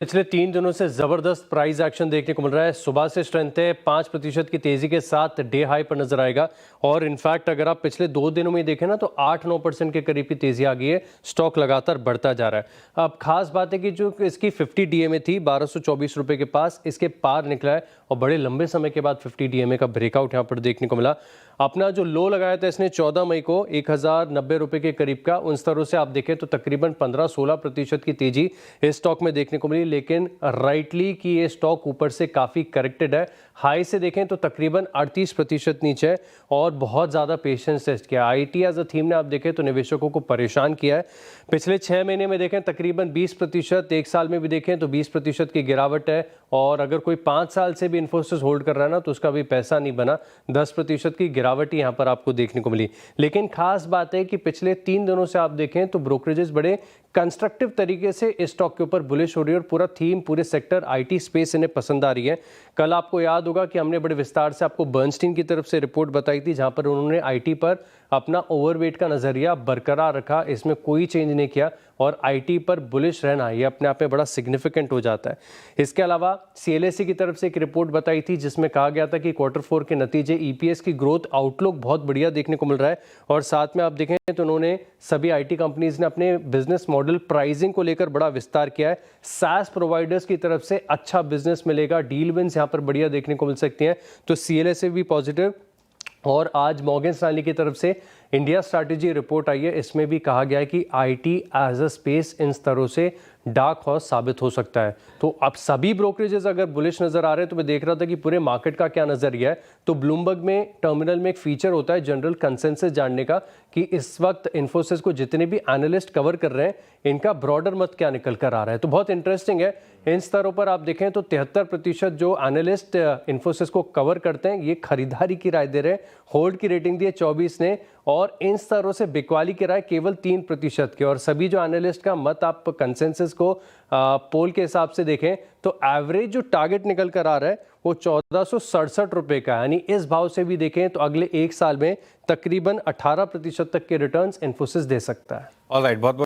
पिछले 3 दिनों से जबरदस्त प्राइस एक्शन देखने को मिल रहा है। सुबह से स्ट्रेंथ है 5% की तेजी के साथ डे हाई पर नजर आएगा। और इनफैक्ट अगर आप पिछले 2 दिनों में देखें ना तो 8-9% के करीब की तेजी आ गई है। स्टॉक लगातार बढ़ता जा रहा है। अब खास बात है कि जो इसकी 50 डीएमए थी 1224 रुपए के पास, इसके पार निकला है और बड़े लंबे समय के बाद 50 डीएमए का ब्रेकआउट यहाँ पर देखने को मिला। अपना जो लो लगाया था इसने 14 मई को 1090 रुपए के करीब का, उन स्तरों से आप देखें तो तकरीबन 15-16% की तेजी इस स्टॉक में देखने को मिली। लेकिन राइटली कि ये स्टॉक ऊपर से काफ़ी करेक्टेड है। हाई से देखें तो तकरीबन 38% नीचे है और बहुत ज़्यादा पेशेंस टेस्ट किया। आईटी एज अ थीम ने आप देखें तो निवेशकों को परेशान किया है। पिछले 6 महीने में देखें तकरीबन 20%, एक साल में भी देखें तो 20% की गिरावट है। और अगर कोई 5 साल से भी इन्फोसिस होल्ड कर रहा है ना तो उसका भी पैसा नहीं बना। 10% की गिरावट ही यहाँ पर आपको देखने को मिली। लेकिन खास बात है कि पिछले 3 दिनों से आप देखें तो ब्रोकरेजेस बड़े कंस्ट्रक्टिव तरीके से इस स्टॉक के ऊपर बुलिश हो रही है और पूरा थीम, पूरे सेक्टर, आईटी स्पेस इन्हें पसंद आ रही है। कल आपको याद होगा कि हमने बड़े विस्तार से आपको बर्नस्टीन की तरफ से रिपोर्ट बताई थी, जहां पर उन्होंने आईटी पर अपना ओवरवेट का नजरिया बरकरार रखा, इसमें कोई चेंज नहीं किया और आईटी पर बुलिश रहना ये अपने आप में बड़ा सिग्निफिकेंट हो जाता है। इसके अलावा सीएलएसए की तरफ से एक रिपोर्ट बताई थी जिसमें कहा गया था कि Q4 के नतीजे, ईपीएस की ग्रोथ आउटलुक बहुत बढ़िया देखने को मिल रहा है। और साथ में आप देखें तो उन्होंने सभी आईटी कंपनीज ने अपने बिजनेस मॉडल प्राइसिंग को लेकर बड़ा विस्तार किया है। सास प्रोवाइडर्स की तरफ से अच्छा बिजनेस मिलेगा, डील विंस यहाँ पर बढ़िया देखने को मिल सकती हैं। तो सीएलएसए भी पॉजिटिव। और आज मॉर्गन स्टैनली की तरफ से इंडिया स्ट्रैटेजी रिपोर्ट आई है, इसमें भी कहा गया है कि IT as a space in स्तरों से डार्क हॉर्स साबित हो सकता है। तो अब सभी ब्रोकरेजेस अगर बुलिश नजर आ रहे हैं तो मैं देख रहा था कि पूरे मार्केट का क्या नजरिया है। तो ब्लूमबर्ग में टर्मिनल में एक फीचर होता है जनरल कंसेंसस जानने का कि इस वक्त इन्फोसिस को जितने भी एनालिस्ट कवर कर रहे हैं इनका ब्रॉडर मत क्या निकल कर आ रहा है। तो बहुत इंटरेस्टिंग है। इन स्तरों पर आप देखें तो 73% जो एनालिस्ट इन्फोसिस को कवर करते हैं ये खरीदारी की राय दे रहे हैं। होल्ड की रेटिंग दी है 24 ने और इन स्तरों से बिकवाली की राय केवल 3% की। और सभी जो एनालिस्ट का मत आप कंसेंसस को पोल के हिसाब से देखें तो एवरेज जो टारगेट निकल कर आ रहा है वो 1467 रुपए का है। यानी इस भाव से भी देखें तो अगले 1 साल में तकरीबन 18% तक के रिटर्न्स इन्फोसिस दे सकता है। ऑलराइट, बहुत